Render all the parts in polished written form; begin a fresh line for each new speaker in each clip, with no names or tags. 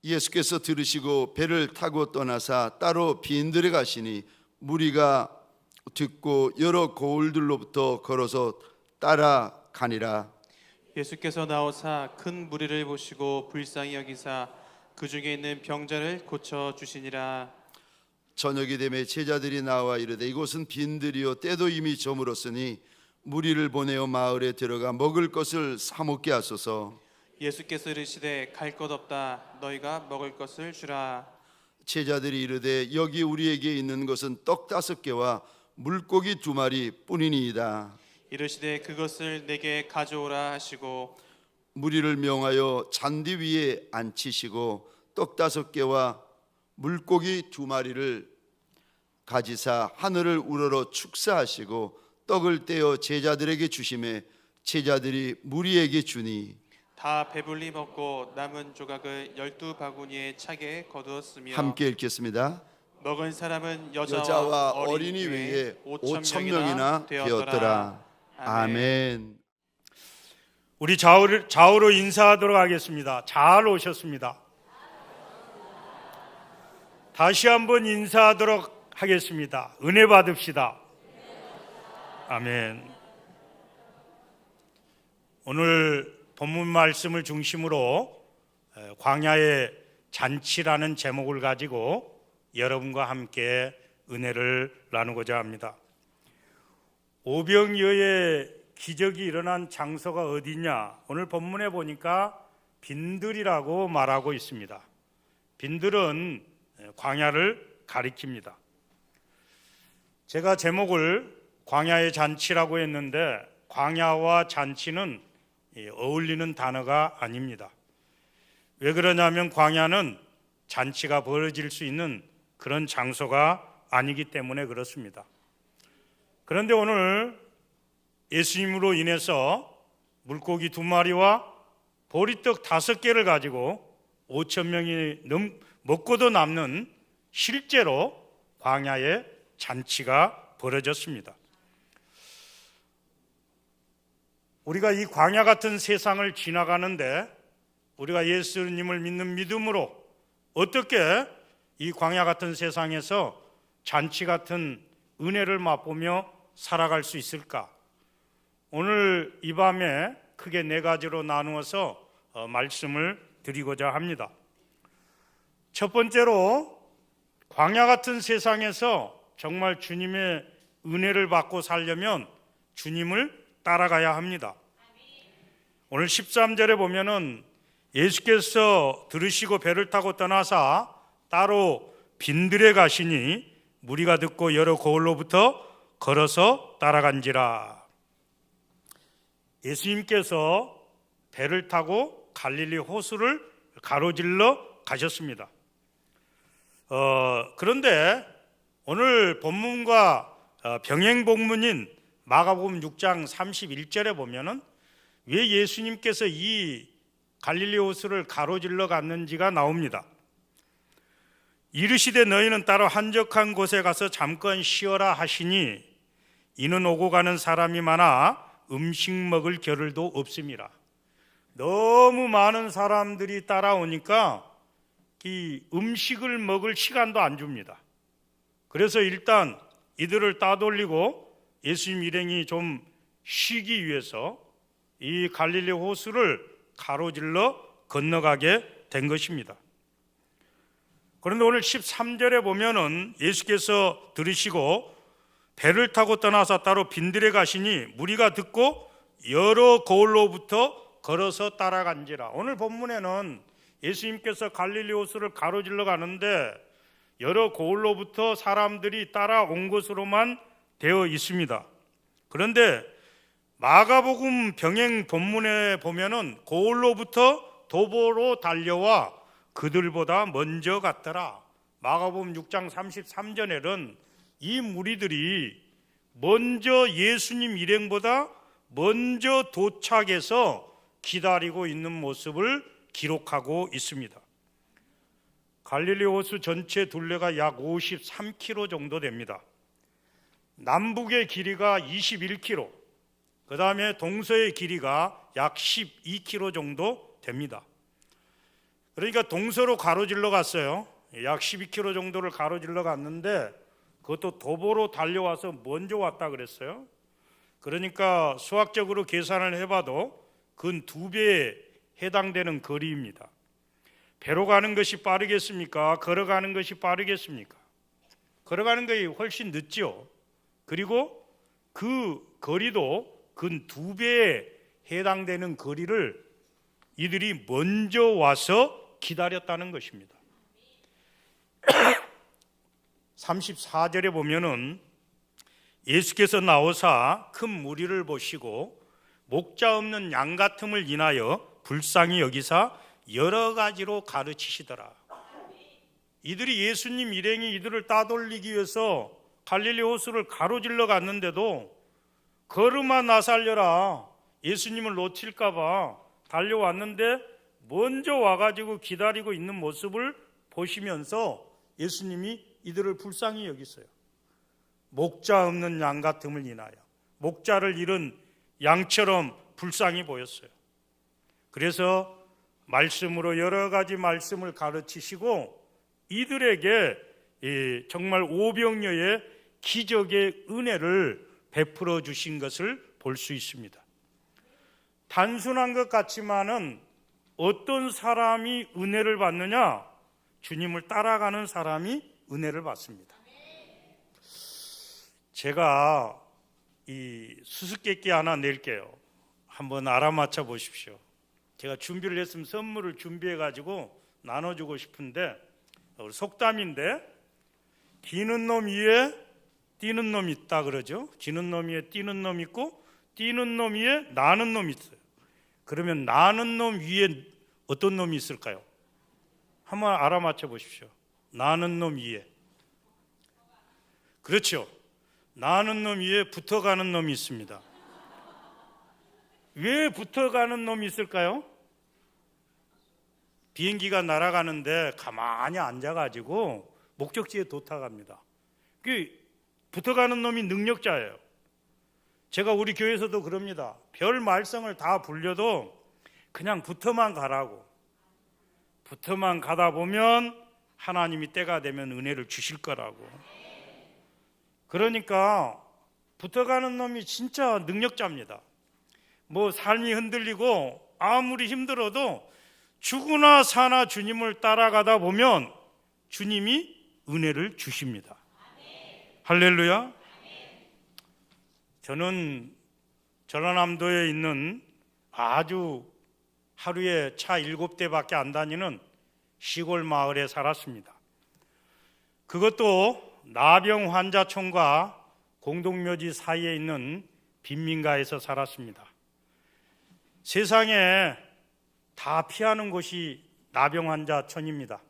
예수께서 들으시고 배를 타고 떠나사 따로 빈들에 가시니 무리가 듣고 여러 고을들로부터 걸어서 따라가니라.
예수께서 나오사 큰 무리를 보시고 불쌍히 여기사 그 중에 있는 병자를 고쳐 주시니라.
저녁이 되매 제자들이 나와 이르되 이곳은 빈들이요 때도 이미 저물었으니 무리를 보내어 마을에 들어가 먹을 것을 사 먹게 하소서.
예수께서 이르시되 갈 것 없다. 너희가 먹을 것을 주라.
제자들이 이르되 여기 우리에게 있는 것은 떡 5개와 물고기 2마리 뿐이니이다.
이르시되 그것을 내게 가져오라 하시고
무리를 명하여 잔디 위에 앉히시고 떡 5개와 물고기 2마리를 가지사 하늘을 우러러 축사하시고 떡을 떼어 제자들에게 주시매 제자들이 무리에게 주니
다 배불리 먹고 남은 조각을 12바구니에 차게 거두었으며
함께 읽겠습니다.
먹은 사람은
여자와 어린이 외에 5,000명이나 되었더라. 아멘.
우리 좌우로 인사하도록 하겠습니다. 잘 오셨습니다. 다시 한번 인사하도록 하겠습니다. 은혜 받읍시다. 아멘. 오늘 본문 말씀을 중심으로 광야의 잔치라는 제목을 가지고 여러분과 함께 은혜를 나누고자 합니다. 오병이어의 기적이 일어난 장소가 어디냐? 오늘 본문에 보니까 빈들이라고 말하고 있습니다. 빈들은 광야를 가리킵니다. 제가 제목을 광야의 잔치라고 했는데 광야와 잔치는 어울리는 단어가 아닙니다. 왜 그러냐면 광야는 잔치가 벌어질 수 있는 그런 장소가 아니기 때문에 그렇습니다. 그런데 오늘 예수님으로 인해서 물고기 2마리와 보리떡 5개를 가지고 5,000명이 먹고도 남는 실제로 광야의 잔치가 벌어졌습니다. 우리가 이 광야 같은 세상을 지나가는데 우리가 예수님을 믿는 믿음으로 어떻게 이 광야 같은 세상에서 잔치 같은 은혜를 맛보며 살아갈 수 있을까? 오늘 이 밤에 크게 4가지로 나누어서 말씀을 드리고자 합니다. 첫 번째로 광야 같은 세상에서 정말 주님의 은혜를 받고 살려면 주님을 따라가야 합니다. 오늘 13절에 보면은 예수께서 들으시고 배를 타고 떠나사 따로 빈들에 가시니 무리가 듣고 여러 고을로부터 걸어서 따라간지라. 예수님께서 배를 타고 갈릴리 호수를 가로질러 가셨습니다. 그런데 오늘 본문과 병행 본문인 마가복음 6장 31절에 보면은 왜 예수님께서 이 갈릴리 호수를 가로질러 갔는지가 나옵니다. 이르시되 너희는 따로 한적한 곳에 가서 잠깐 쉬어라 하시니 이는 오고 가는 사람이 많아 음식 먹을 겨를도 없음이라. 너무 많은 사람들이 따라오니까 이 음식을 먹을 시간도 안 줍니다. 그래서 일단 이들을 따돌리고 예수님 일행이 좀 쉬기 위해서 이 갈릴리 호수를 가로질러 건너가게 된 것입니다. 그런데 오늘 13절에 보면은 예수께서 들으시고 배를 타고 떠나서 따로 빈들에 가시니 무리가 듣고 여러 고을로부터 걸어서 따라간지라. 오늘 본문에는 예수님께서 갈릴리 호수를 가로질러 가는데 여러 고을로부터 사람들이 따라온 것으로만 되어 있습니다. 그런데 마가복음 병행 본문에 보면은 고을로부터 도보로 달려와 그들보다 먼저 갔더라. 마가복음 6장 33절에는 이 무리들이 먼저 예수님 일행보다 먼저 도착해서 기다리고 있는 모습을 기록하고 있습니다. 갈릴리 호수 전체 둘레가 약 53km 정도 됩니다. 남북의 길이가 21km, 그 다음에 동서의 길이가 약 12km 정도 됩니다. 그러니까 동서로 가로질러 갔어요. 약 12km 정도를 가로질러 갔는데 그것도 도보로 달려와서 먼저 왔다 그랬어요. 그러니까 수학적으로 계산을 해봐도 근 2배에 해당되는 거리입니다. 배로 가는 것이 빠르겠습니까? 걸어가는 것이 빠르겠습니까? 걸어가는 것이 훨씬 늦죠. 그리고 그 거리도 근 2배에 해당되는 거리를 이들이 먼저 와서 기다렸다는 것입니다. 34절에 보면은 예수께서 나오사 큰 무리를 보시고 목자 없는 양 같음을 인하여 불쌍히 여기사 여러 가지로 가르치시더라. 이들이 예수님 일행이 이들을 따돌리기 위해서 갈릴리 호수를 가로질러 갔는데도 걸음아 나 살려라, 예수님을 놓칠까 봐 달려왔는데 먼저 와가지고 기다리고 있는 모습을 보시면서 예수님이 이들을 불쌍히 여기세요. 목자 없는 양 같음을 인하여 목자를 잃은 양처럼 불쌍히 보였어요. 그래서 말씀으로 여러 가지 말씀을 가르치시고 이들에게 정말 오병이어의 기적의 은혜를 베풀어 주신 것을 볼 수 있습니다. 단순한 것 같지만은 어떤 사람이 은혜를 받느냐? 주님을 따라가는 사람이 은혜를 받습니다. 제가 이 수수께끼 하나 낼게요. 한번 알아맞혀 보십시오. 제가 준비를 했으면 선물을 준비해 가지고 나눠주고 싶은데 속담인데 기는 놈 위에 뛰는 놈이 있다 그러죠. 기는 놈 위에 뛰는 놈 있고 뛰는 놈 위에 나는 놈이 있어요. 그러면 나는 놈 위에 어떤 놈이 있을까요? 한번 알아맞혀 보십시오. 나는 놈 위에. 그렇죠. 나는 놈 위에 붙어가는 놈이 있습니다. 왜 붙어가는 놈이 있을까요? 비행기가 날아가는데 가만히 앉아가지고 목적지에 도착합니다. 그 붙어가는 놈이 능력자예요. 제가 우리 교회에서도 그럽니다. 별 말썽을 다 불려도 그냥 붙어만 가라고. 붙어만 가다 보면 하나님이 때가 되면 은혜를 주실 거라고. 그러니까 붙어가는 놈이 진짜 능력자입니다. 뭐 삶이 흔들리고 아무리 힘들어도 죽으나 사나 주님을 따라가다 보면 주님이 은혜를 주십니다. 할렐루야. 저는 전라남도에 있는 아주 하루에 차 7대밖에 안 다니는 시골 마을에 살았습니다. 그것도 나병 환자촌과 공동묘지 사이에 있는 빈민가에서 살았습니다. 세상에 다 피하는 곳이 나병 환자촌입니다.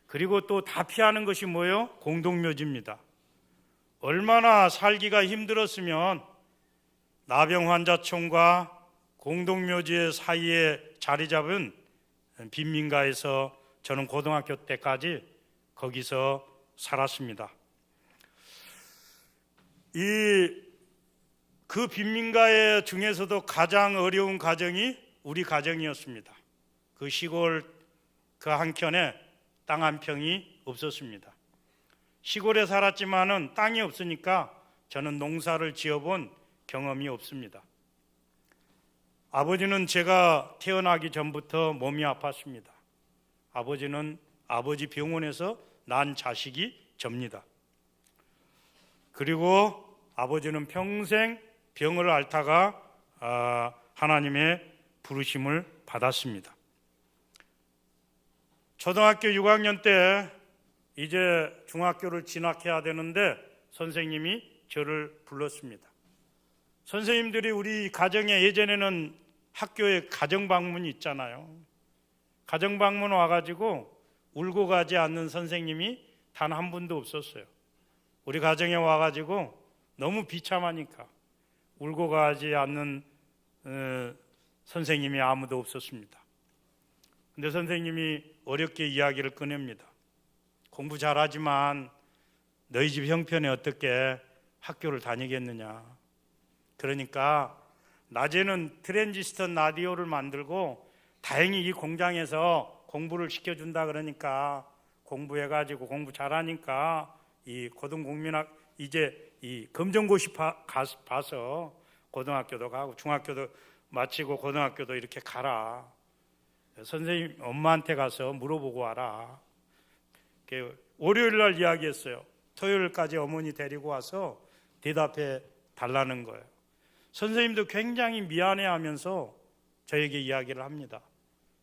그리고 또 다 피하는 것이 뭐예요? 공동묘지입니다. 얼마나 살기가 힘들었으면 나병 환자촌과 공동묘지 사이에 자리 잡은 빈민가에서 저는 고등학교 때까지 거기서 살았습니다. 그 빈민가 중에서도 가장 어려운 가정이 우리 가정이었습니다. 그 시골 그 한켠에 땅 한 평이 없었습니다. 시골에 살았지만은 땅이 없으니까 저는 농사를 지어본 경험이 없습니다. 아버지는 제가 태어나기 전부터 몸이 아팠습니다. 아버지는 아버지 병원에서 난 자식이 접니다. 그리고 아버지는 평생 병을 앓다가 하나님의 부르심을 받았습니다. 초등학교 6학년 때 이제 중학교를 진학해야 되는데 선생님이 저를 불렀습니다. 선생님들이 우리 가정에 예전에는 학교에 가정방문이 있잖아요. 가정방문 와가지고 울고 가지 않는 선생님이 단 한 분도 없었어요. 우리 가정에 와가지고 너무 비참하니까 울고 가지 않는 선생님이 아무도 없었습니다. 근데 선생님이 어렵게 이야기를 꺼냅니다. 공부 잘하지만 너희 집 형편에 어떻게 학교를 다니겠느냐. 그러니까 낮에는 트랜지스터 라디오를 만들고 다행히 이 공장에서 공부를 시켜준다 그러니까 공부해가지고 공부 잘하니까 이 고등국민학 이제 이 검정고시 봐서 고등학교도 가고 중학교도 마치고 고등학교도 이렇게 가라. 선생님 엄마한테 가서 물어보고 와라. 월요일 날 이야기했어요. 토요일까지 어머니 데리고 와서 대답해 달라는 거예요. 선생님도 굉장히 미안해하면서 저에게 이야기를 합니다.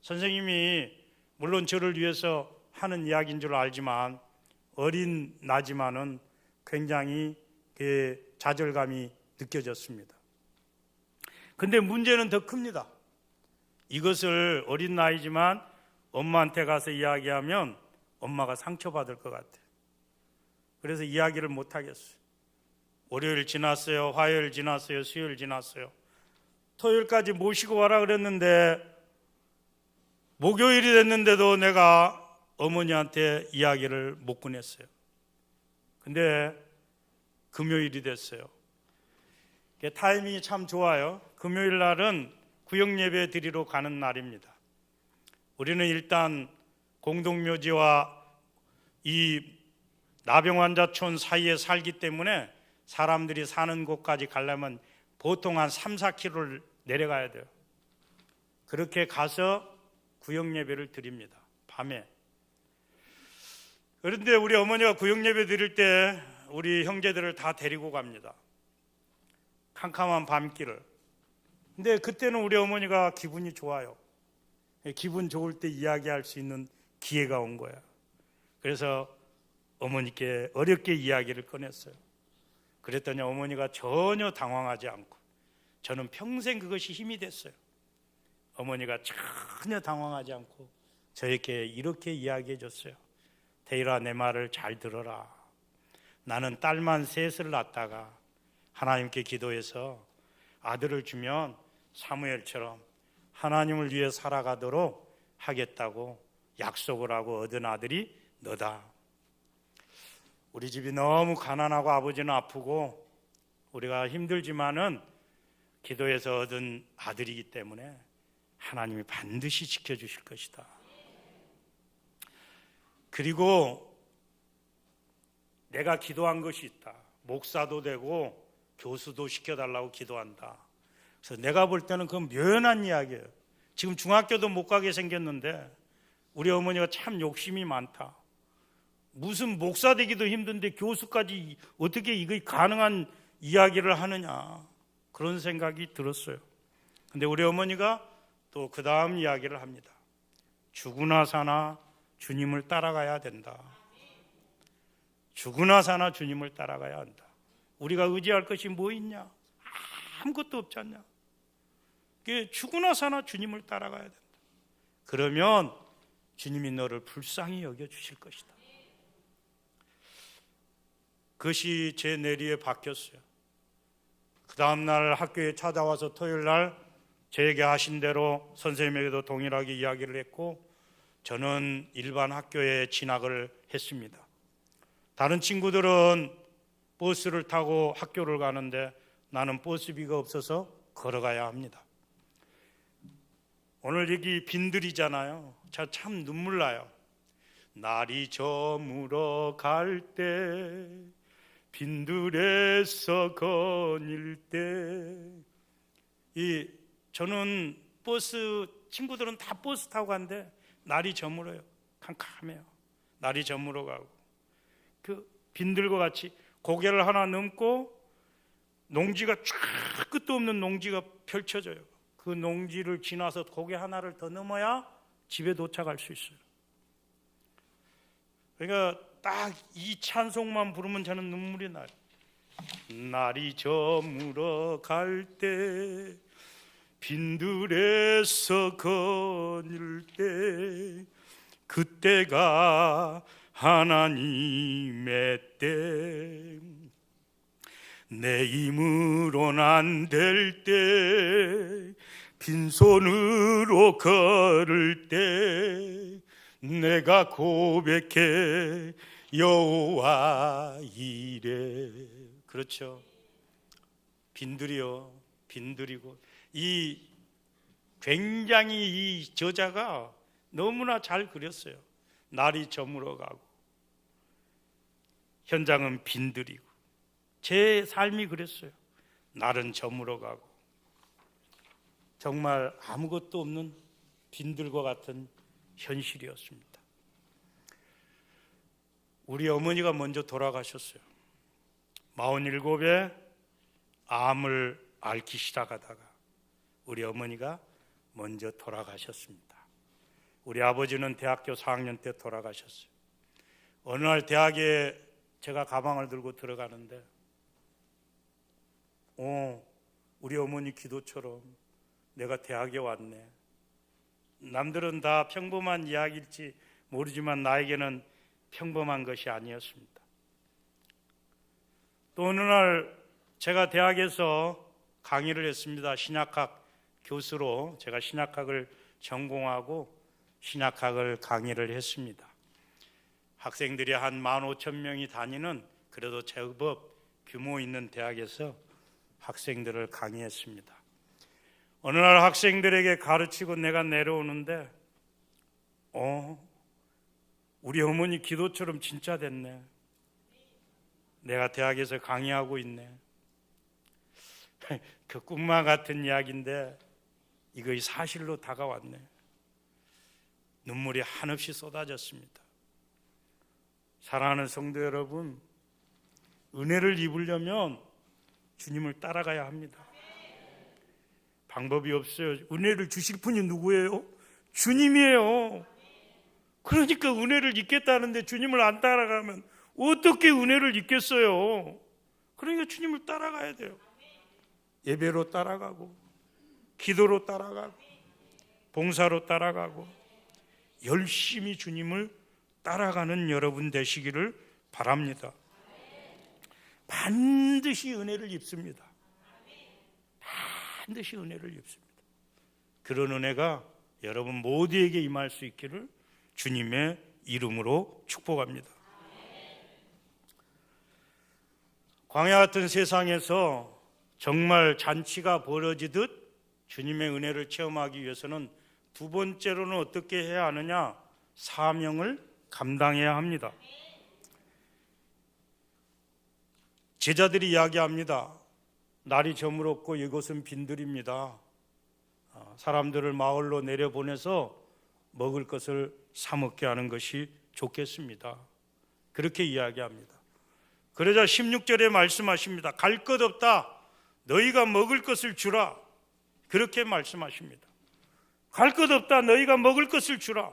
선생님이 물론 저를 위해서 하는 이야기인 줄 알지만 어린 나지만은 굉장히 그 좌절감이 느껴졌습니다. 근데 문제는 더 큽니다. 이것을 어린 나이지만 엄마한테 가서 이야기하면 엄마가 상처받을 것 같아요. 그래서 이야기를 못 하겠어요. 월요일 지났어요. 화요일 지났어요. 수요일 지났어요. 토요일까지 모시고 와라 그랬는데 목요일이 됐는데도 내가 어머니한테 이야기를 못 꺼냈어요. 근데 금요일이 됐어요. 타이밍이 참 좋아요. 금요일 날은 구역예배 드리러 가는 날입니다. 우리는 일단 공동묘지와 이 나병환자촌 사이에 살기 때문에 사람들이 사는 곳까지 가려면 보통 한 3, 4km를 내려가야 돼요. 그렇게 가서 구역예배를 드립니다. 밤에. 그런데 우리 어머니가 구역예배 드릴 때 우리 형제들을 다 데리고 갑니다. 캄캄한 밤길을. 근데 그때는 우리 어머니가 기분이 좋아요. 기분 좋을 때 이야기할 수 있는 기회가 온 거야. 그래서 어머니께 어렵게 이야기를 꺼냈어요. 그랬더니 어머니가 전혀 당황하지 않고 저는 평생 그것이 힘이 됐어요. 어머니가 전혀 당황하지 않고 저에게 이렇게 이야기해 줬어요. 태일아, 내 말을 잘 들어라. 나는 딸만 셋을 낳다가 하나님께 기도해서 아들을 주면 사무엘처럼 하나님을 위해 살아가도록 하겠다고 약속을 하고 얻은 아들이 너다. 우리 집이 너무 가난하고 아버지는 아프고 우리가 힘들지만은 기도해서 얻은 아들이기 때문에 하나님이 반드시 지켜주실 것이다. 그리고 내가 기도한 것이 있다. 목사도 되고 교수도 시켜달라고 기도한다. 그래서 내가 볼 때는 그건 묘연한 이야기예요. 지금 중학교도 못 가게 생겼는데 우리 어머니가 참 욕심이 많다. 무슨 목사 되기도 힘든데 교수까지 어떻게 이거 가능한 이야기를 하느냐, 그런 생각이 들었어요. 근데 우리 어머니가 또 그 다음 이야기를 합니다. 죽으나 사나 주님을 따라가야 된다. 죽으나 사나 주님을 따라가야 한다. 우리가 의지할 것이 뭐 있냐? 아무것도 없지 않냐? 죽으나 사나 주님을 따라가야 된다. 그러면 주님이 너를 불쌍히 여겨주실 것이다. 그것이 제 내리에 바뀌었어요. 그 다음날 학교에 찾아와서 토요일 날 저에게 하신 대로 선생님에게도 동일하게 이야기를 했고 저는 일반 학교에 진학을 했습니다. 다른 친구들은 버스를 타고 학교를 가는데 나는 버스비가 없어서 걸어가야 합니다. 오늘 여기 빈들이잖아요. 참 눈물 나요. 날이 저물어 갈 때 빈들에서 거닐 때. 저는 버스, 친구들은 다 버스 타고 가는데 날이 저물어요. 캄캄해요. 날이 저물어 가고 그 빈들과 같이 고개를 하나 넘고 농지가 쫙 끝도 없는 농지가 펼쳐져요. 그 농지를 지나서 고개 하나를 더 넘어야 집에 도착할 수 있어요. 그러니까 딱 이 찬송만 부르면 저는 눈물이 나요. 날이 저물어 갈 때 빈들에서 거닐 때 그때가 하나님의 때 내 힘으로는 안 될 때 빈손으로 걸을 때 내가 고백해 여호와 이래. 그렇죠. 빈들이요, 빈들이고 이 굉장히 이 저자가 너무나 잘 그렸어요. 날이 저물어가고 현장은 빈들이고, 제 삶이 그랬어요. 날은 저물어가고 정말 아무것도 없는 빈들과 같은 현실이었습니다. 우리 어머니가 먼저 돌아가셨어요. 47에 암을 앓기 시작하다가 우리 어머니가 먼저 돌아가셨습니다. 우리 아버지는 대학교 4학년 때 돌아가셨어요. 어느 날 대학에 제가 가방을 들고 들어가는데 우리 어머니 기도처럼 내가 대학에 왔네. 남들은 다 평범한 이야기일지 모르지만 나에게는 평범한 것이 아니었습니다. 또 어느 날 제가 대학에서 강의를 했습니다. 신약학 교수로 제가 신약학을 전공하고 신약학을 강의를 했습니다. 학생들이 한 15,000명이 다니는 그래도 제법 규모 있는 대학에서 학생들을 강의했습니다. 어느 날 학생들에게 가르치고 내가 내려오는데 우리 어머니 기도처럼 진짜 됐네. 내가 대학에서 강의하고 있네. 그 꿈만 같은 이야기인데 이거의 사실로 다가왔네. 눈물이 한없이 쏟아졌습니다. 사랑하는 성도 여러분, 은혜를 입으려면 주님을 따라가야 합니다. 방법이 없어요. 은혜를 주실 분이 누구예요? 주님이에요. 그러니까 은혜를 입겠다는데 주님을 안 따라가면 어떻게 은혜를 입겠어요? 그러니까 주님을 따라가야 돼요. 예배로 따라가고, 기도로 따라가고, 봉사로 따라가고, 열심히 주님을 따라가는 여러분 되시기를 바랍니다. 반드시 은혜를 입습니다. 반드시 은혜를 입습니다. 그런 은혜가 여러분 모두에게 임할 수 있기를 주님의 이름으로 축복합니다. 광야 같은 세상에서 정말 잔치가 벌어지듯 주님의 은혜를 체험하기 위해서는 두 번째로는 어떻게 해야 하느냐? 사명을 감당해야 합니다. 제자들이 이야기합니다. 날이 저물었고 이곳은 빈들입니다. 사람들을 마을로 내려보내서 먹을 것을 사 먹게 하는 것이 좋겠습니다. 그렇게 이야기합니다. 그러자 16절에 말씀하십니다. 갈 것 없다. 너희가 먹을 것을 주라. 그렇게 말씀하십니다. 갈 것 없다. 너희가 먹을 것을 주라.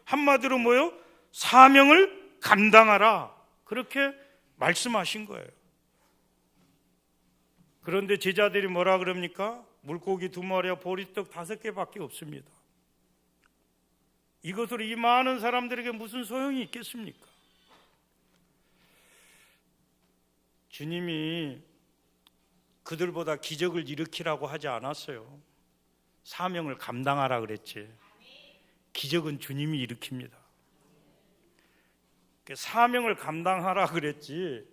한마디로 뭐요? 사명을 감당하라. 그렇게 말씀하신 거예요. 그런데 제자들이 뭐라 그럽니까? 물고기 2마리와 보리떡 5개밖에 없습니다. 이것으로 이 많은 사람들에게 무슨 소용이 있겠습니까? 주님이 그들보다 기적을 일으키라고 하지 않았어요. 사명을 감당하라 그랬지. 기적은 주님이 일으킵니다. 사명을 감당하라 그랬지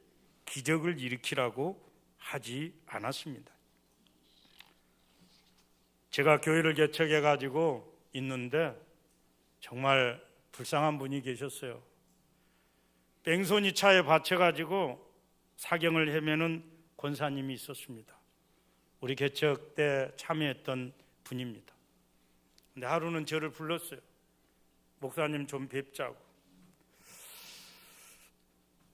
기적을 일으키라고 하지 않았습니다. 제가 교회를 개척해 가지고 있는데 정말 불쌍한 분이 계셨어요. 뺑소니 차에 받쳐 가지고 사경을 헤매는 권사님이 있었습니다. 우리 개척 때 참여했던 분입니다. 근데 하루는 저를 불렀어요. 목사님 좀 뵙자고.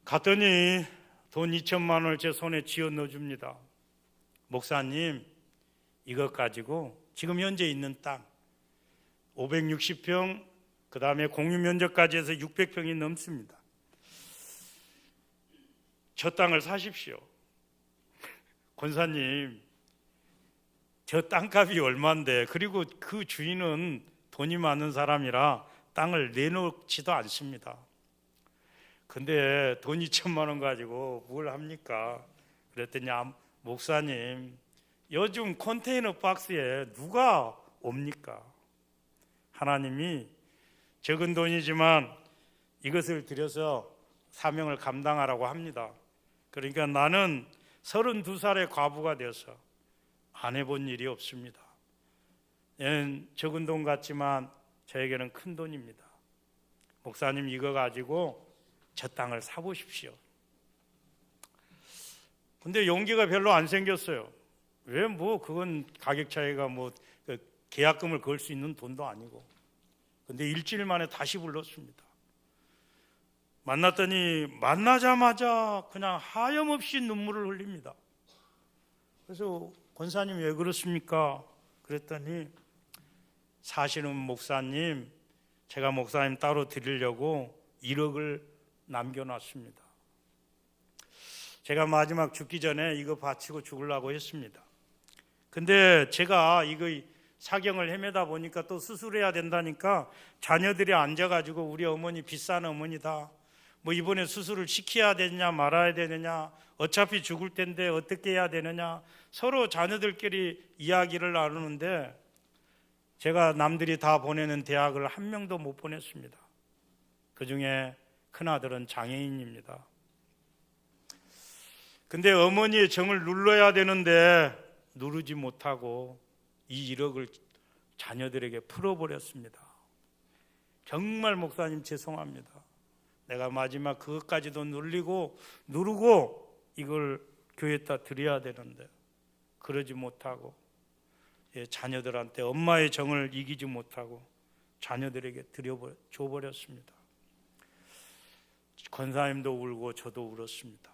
갔더니 돈 2천만 원을 제 손에 쥐어 넣어줍니다. 목사님, 이것 가지고 지금 현재 있는 땅 560평, 그 다음에 공유 면적까지 해서 600평이 넘습니다. 저 땅을 사십시오. 권사님, 저 땅값이 얼마인데, 그리고 그 주인은 돈이 많은 사람이라 땅을 내놓지도 않습니다. 근데 돈 2천만 원 가지고 뭘 합니까? 그랬더니 목사님, 요즘 컨테이너 박스에 누가 옵니까? 하나님이 적은 돈이지만 이것을 들여서 사명을 감당하라고 합니다. 그러니까 나는 32살의 과부가 되어서 안 해본 일이 없습니다. 적은 돈 같지만 저에게는 큰 돈입니다. 목사님 이거 가지고 저 땅을 사보십시오. 근데 용기가 별로 안 생겼어요. 왜 그건 가격 차이가 계약금을 걸 수 있는 돈도 아니고. 근데 일주일 만에 다시 불렀습니다. 만났더니 만나자마자 그냥 하염없이 눈물을 흘립니다. 그래서 권사님 왜 그렇습니까? 그랬더니 사실은 목사님, 제가 목사님 따로 드리려고 1억을 남겨놨습니다. 제가 마지막 죽기 전에 이거 바치고 죽으려고 했습니다. 근데 제가 이거 사경을 헤매다 보니까 또 수술해야 된다니까 자녀들이 앉아가지고 우리 어머니 비싼 어머니다. 이번에 수술을 시켜야 되느냐 말아야 되느냐, 어차피 죽을 텐데 어떻게 해야 되느냐, 서로 자녀들끼리 이야기를 나누는데 제가 남들이 다 보내는 대학을 한 명도 못 보냈습니다. 그중에 큰아들은 장애인입니다. 근데 어머니의 정을 눌러야 되는데 누르지 못하고 이 1억을 자녀들에게 풀어버렸습니다. 정말 목사님 죄송합니다. 내가 마지막 그것까지도 누르고 이걸 교회에다 드려야 되는데 그러지 못하고 자녀들한테 엄마의 정을 이기지 못하고 자녀들에게 줘버렸습니다. 권사님도 울고 저도 울었습니다.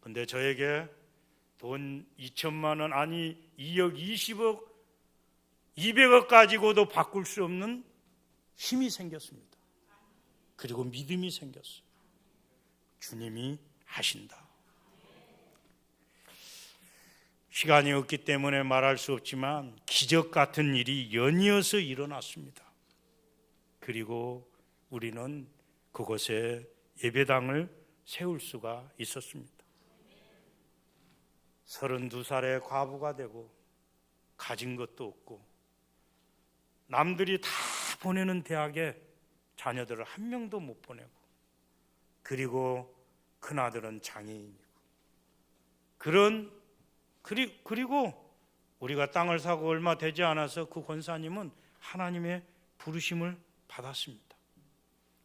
근데 저에게 돈 2천만 원, 아니 2억, 20억, 200억 가지고도 바꿀 수 없는 힘이 생겼습니다. 그리고 믿음이 생겼어요. 주님이 하신다. 시간이 없기 때문에 말할 수 없지만 기적 같은 일이 연이어서 일어났습니다. 그리고 우리는 그곳에 예배당을 세울 수가 있었습니다. 32살에 과부가 되고 가진 것도 없고 남들이 다 보내는 대학에 자녀들을 한 명도 못 보내고, 그리고 큰아들은 장애인이고, 그리고 우리가 땅을 사고 얼마 되지 않아서 그 권사님은 하나님의 부르심을 받았습니다.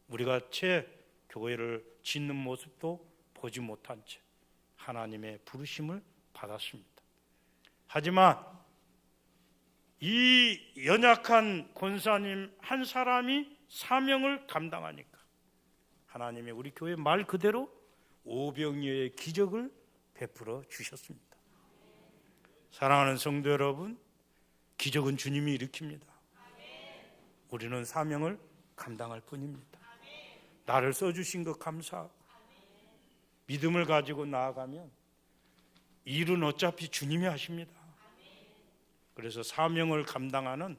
우리가 채 교회를 짓는 모습도 보지 못한 채 하나님의 부르심을 받았습니다. 하지만 이 연약한 권사님 한 사람이 사명을 감당하니까 하나님이 우리 교회 말 그대로 오병이어의 기적을 베풀어 주셨습니다. 사랑하는 성도 여러분, 기적은 주님이 일으킵니다. 우리는 사명을 감당할 뿐입니다. 나를 써주신 것 감사하고 믿음을 가지고 나아가면 일은 어차피 주님이 하십니다. 그래서 사명을 감당하는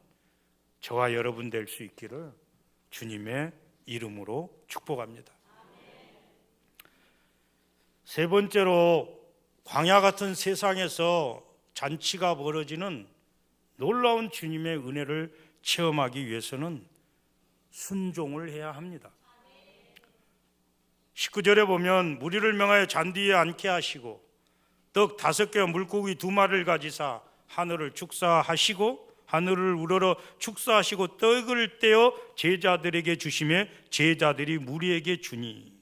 저와 여러분 될 수 있기를 주님의 이름으로 축복합니다. 세 번째로, 광야 같은 세상에서 잔치가 벌어지는 놀라운 주님의 은혜를 체험하기 위해서는 순종을 해야 합니다. 19절에 보면 무리를 명하여 잔디에 앉게 하시고 떡 5개와 물고기 2마리를 가지사 하늘을 축사하시고 하늘을 우러러 축사하시고 떡을 떼어 제자들에게 주시매 제자들이 무리에게 주니.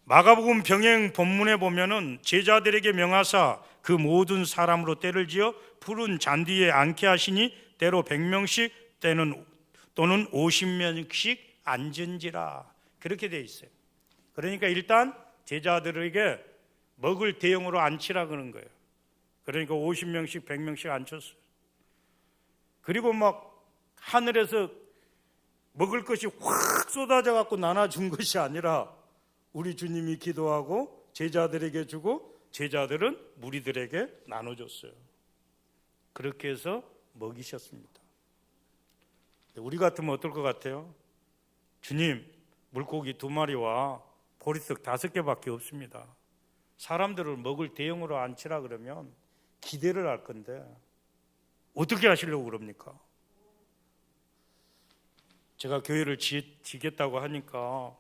마가복음 병행 본문에 보면은 제자들에게 명하사 그 모든 사람으로 때를 지어 푸른 잔디에 앉게 하시니 때로 100명씩 또는 50명씩 앉은지라, 그렇게 되어 있어요. 그러니까 일단 제자들에게 먹을 대용으로 앉히라 그런 거예요. 그러니까 50명씩 100명씩 앉혔어요. 그리고 막 하늘에서 먹을 것이 확 쏟아져 갖고 나눠준 것이 아니라 우리 주님이 기도하고 제자들에게 주고 제자들은 무리들에게 나눠줬어요. 그렇게 해서 먹이셨습니다. 우리 같으면 어떨 것 같아요? 주님, 물고기 2마리와 보리떡 5개밖에 없습니다. 사람들을 먹을 대용으로 앉히라 그러면 기대를 할 건데 어떻게 하시려고 그럽니까? 제가 교회를 지겠다고 하니까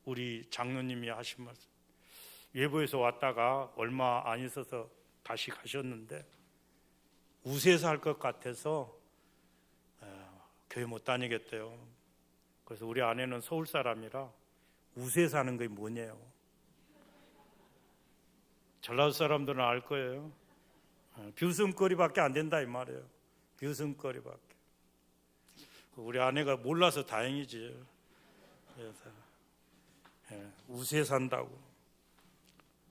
우리 장로님이 하신 말씀, 외부에서 왔다가 얼마 안 있어서 다시 가셨는데 우세서 할 것 같아서 교회 못 다니겠대요. 그래서 우리 아내는 서울 사람이라 우세서 하는 게 뭐냐요. 전라도 사람들은 알 거예요. 비웃음거리밖에 안 된다 이 말이에요. 비웃음거리밖에. 우리 아내가 몰라서 다행이지. 그래서 우세 산다고.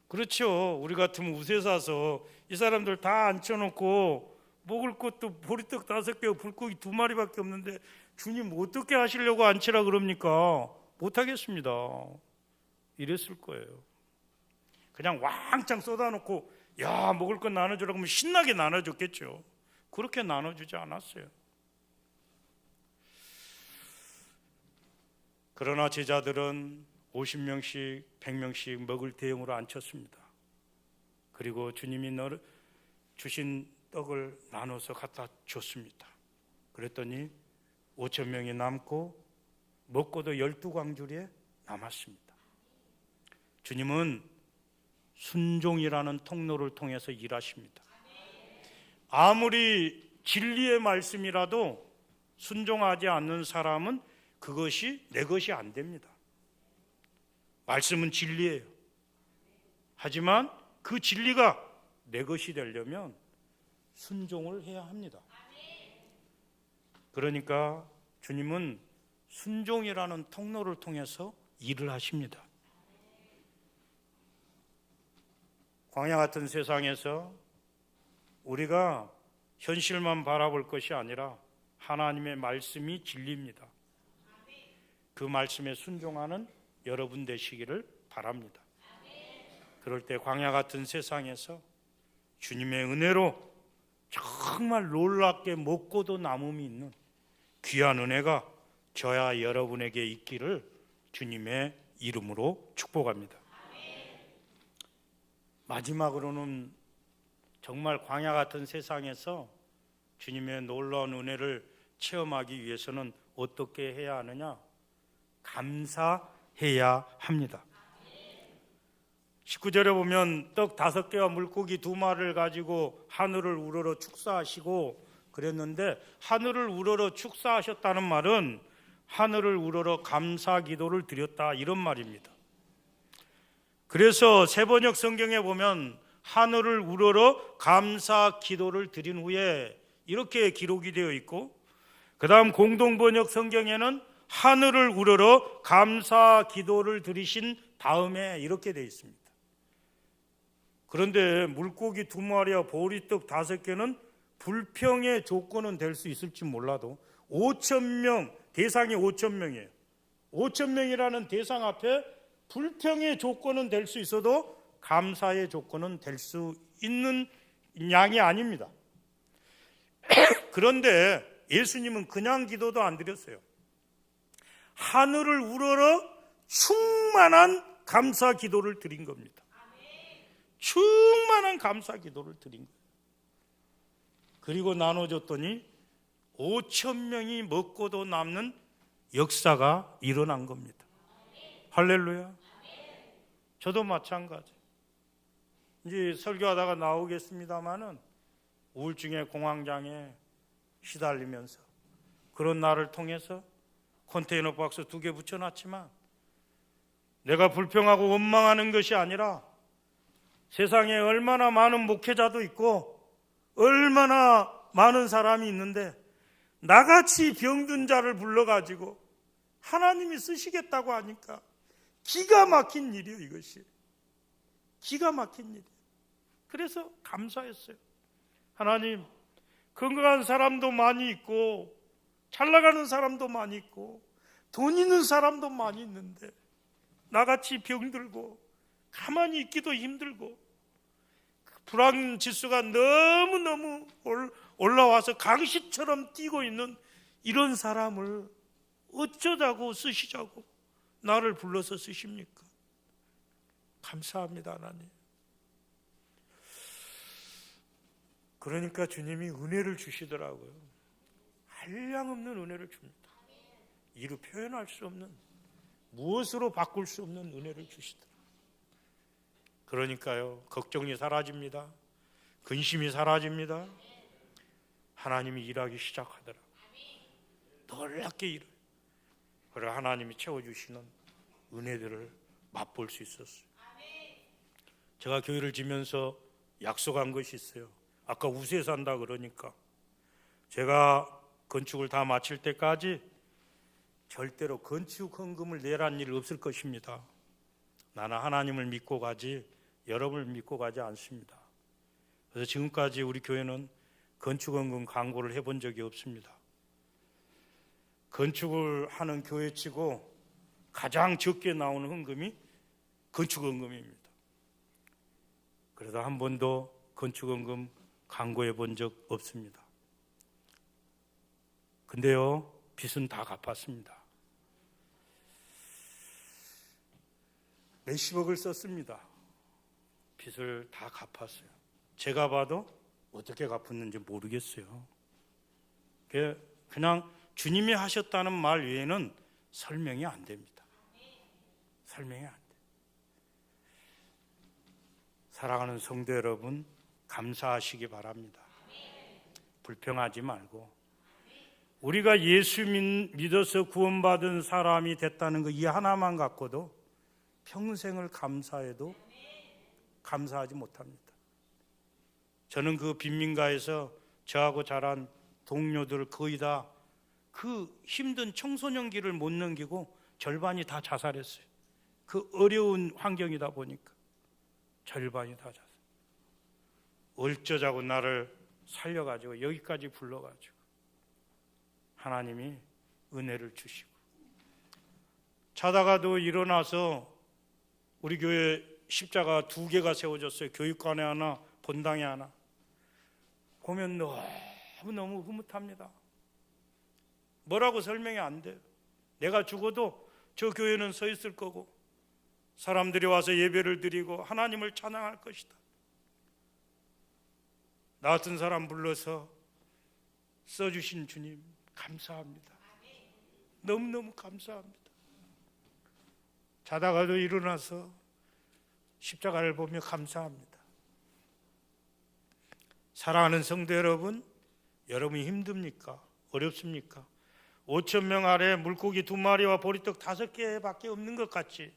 그렇죠. 우리 같으면 우세 사서 이 사람들 다 앉혀놓고 먹을 것도 보리떡 5개, 불고기 2마리밖에 없는데 주님 어떻게 하시려고 앉히라 그럽니까? 못하겠습니다. 이랬을 거예요. 그냥 왕창 쏟아놓고 야 먹을 건 나눠주라고 하면 신나게 나눠줬겠죠. 그렇게 나눠주지 않았어요. 그러나 제자들은 50명씩 100명씩 먹을 대용으로 앉혔습니다. 그리고 주님이 주신 떡을 나눠서 갖다 줬습니다. 그랬더니 5,000명이 남고 먹고도 12광주리에 남았습니다. 주님은 순종이라는 통로를 통해서 일하십니다. 아무리 진리의 말씀이라도 순종하지 않는 사람은 그것이 내 것이 안 됩니다. 말씀은 진리예요. 하지만 그 진리가 내 것이 되려면 순종을 해야 합니다. 그러니까 주님은 순종이라는 통로를 통해서 일을 하십니다. 광야 같은 세상에서 우리가 현실만 바라볼 것이 아니라 하나님의 말씀이 진리입니다. 그 말씀에 순종하는 여러분 되시기를 바랍니다. 그럴 때 광야 같은 세상에서 주님의 은혜로 정말 놀랍게 먹고도 남음이 있는 귀한 은혜가 저야 여러분에게 있기를 주님의 이름으로 축복합니다. 마지막으로는 정말 광야 같은 세상에서 주님의 놀라운 은혜를 체험하기 위해서는 어떻게 해야 하느냐? 감사해야 합니다. 19절에 보면 떡 5개와 물고기 2마리를 가지고 하늘을 우러러 축사하시고 그랬는데, 하늘을 우러러 축사하셨다는 말은 하늘을 우러러 감사 기도를 드렸다 이런 말입니다. 그래서 세번역 성경에 보면 하늘을 우러러 감사 기도를 드린 후에 이렇게 기록이 되어 있고, 그 다음 공동번역 성경에는 하늘을 우러러 감사 기도를 드리신 다음에 이렇게 되어 있습니다. 그런데 물고기 2마리와 보리떡 5개는 불평의 조건은 될 수 있을지 몰라도 5,000명, 대상이 5,000명이에요. 5,000명이라는 대상 앞에 불평의 조건은 될 수 있어도 감사의 조건은 될 수 있는 양이 아닙니다. 그런데 예수님은 그냥 기도도 안 드렸어요. 하늘을 우러러 충만한 감사 기도를 드린 겁니다. 충만한 감사 기도를 드린 거예요. 그리고 나눠줬더니 5,000명이 먹고도 남는 역사가 일어난 겁니다. 할렐루야. 저도 마찬가지. 이제 설교하다가 나오겠습니다마는 우울증의 공황장애 시달리면서 그런 나를 통해서 컨테이너 박스 2개 붙여놨지만 내가 불평하고 원망하는 것이 아니라 세상에 얼마나 많은 목회자도 있고 얼마나 많은 사람이 있는데 나같이 병든 자를 불러가지고 하나님이 쓰시겠다고 하니까 기가 막힌 일이에요. 이것이 기가 막힌 일이에요. 그래서 감사했어요. 하나님, 건강한 사람도 많이 있고 잘 나가는 사람도 많이 있고 돈 있는 사람도 많이 있는데 나같이 병들고 가만히 있기도 힘들고 불안 지수가 너무너무 올라와서 강시처럼 뛰고 있는 이런 사람을 어쩌자고 쓰시자고 나를 불러서 쓰십니까? 감사합니다, 하나님. 그러니까 주님이 은혜를 주시더라고요. 한량없는 은혜를 줍니다. 이루 표현할 수 없는, 무엇으로 바꿀 수 없는 은혜를 주시더라고요. 그러니까요, 걱정이 사라집니다. 근심이 사라집니다. 하나님이 일하기 시작하더라. 놀랍게 일을. 그래 하나님이 채워주시는 은혜들을 맛볼 수 있었어요. 제가 교회를 지면서 약속한 것이 있어요. 아까 우수에 산다 그러니까 제가 건축을 다 마칠 때까지 절대로 건축 헌금을 내란 일 없을 것입니다. 나는 하나님을 믿고 가지 여러분을 믿고 가지 않습니다. 그래서 지금까지 우리 교회는 건축 헌금 광고를 해본 적이 없습니다. 건축을 하는 교회치고 가장 적게 나오는 헌금이 건축 헌금입니다. 그래서 한 번도 건축 헌금 광고해 본 적 없습니다. 근데요, 빚은 다 갚았습니다. 몇십억을 썼습니다. 빚을 다 갚았어요. 제가 봐도 어떻게 갚았는지 모르겠어요. 그냥 주님이 하셨다는 말 외에는 설명이 안 됩니다. 설명이 안 돼요. 사랑하는 성도 여러분, 감사하시기 바랍니다. 불평하지 말고 우리가 예수 믿어서 구원받은 사람이 됐다는 거 이 하나만 갖고도 평생을 감사해도 감사하지 못합니다. 저는 그 빈민가에서 저하고 자란 동료들 거의 다 그 힘든 청소년기를 못 넘기고 절반이 다 자살했어요. 그 어려운 환경이다 보니까 절반이 다 자살. 어쩌자고 나를 살려가지고 여기까지 불러가지고 하나님이 은혜를 주시고 자다가도 일어나서 우리 교회 십자가 2개가 세워졌어요. 교육관에 하나, 본당에 하나. 보면 너무 흐뭇합니다. 뭐라고 설명이 안 돼요. 내가 죽어도 저 교회는 서 있을 거고 사람들이 와서 예배를 드리고 하나님을 찬양할 것이다. 나 같은 사람 불러서 써주신 주님 감사합니다. 너무너무 감사합니다. 자다가도 일어나서 십자가를 보며 감사합니다. 사랑하는 성도 여러분, 여러분이 힘듭니까? 어렵습니까? 5,000명 아래 물고기 2마리와 보리떡 5개밖에 없는 것 같이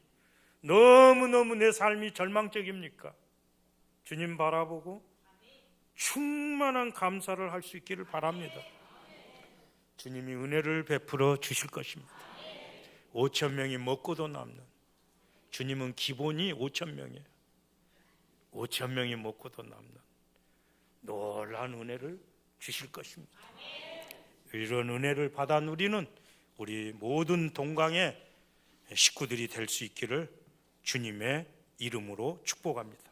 너무너무 내 삶이 절망적입니까? 주님 바라보고 충만한 감사를 할 수 있기를 바랍니다. 주님이 은혜를 베풀어 주실 것입니다. 5,000명이 먹고도 남는, 주님은 기본이 5,000명이에요. 5,000명이 먹고도 남는 놀라운 은혜를 주실 것입니다. 이런 은혜를 받아 누리는 우리 모든 동강의 식구들이 될 수 있기를 주님의 이름으로 축복합니다.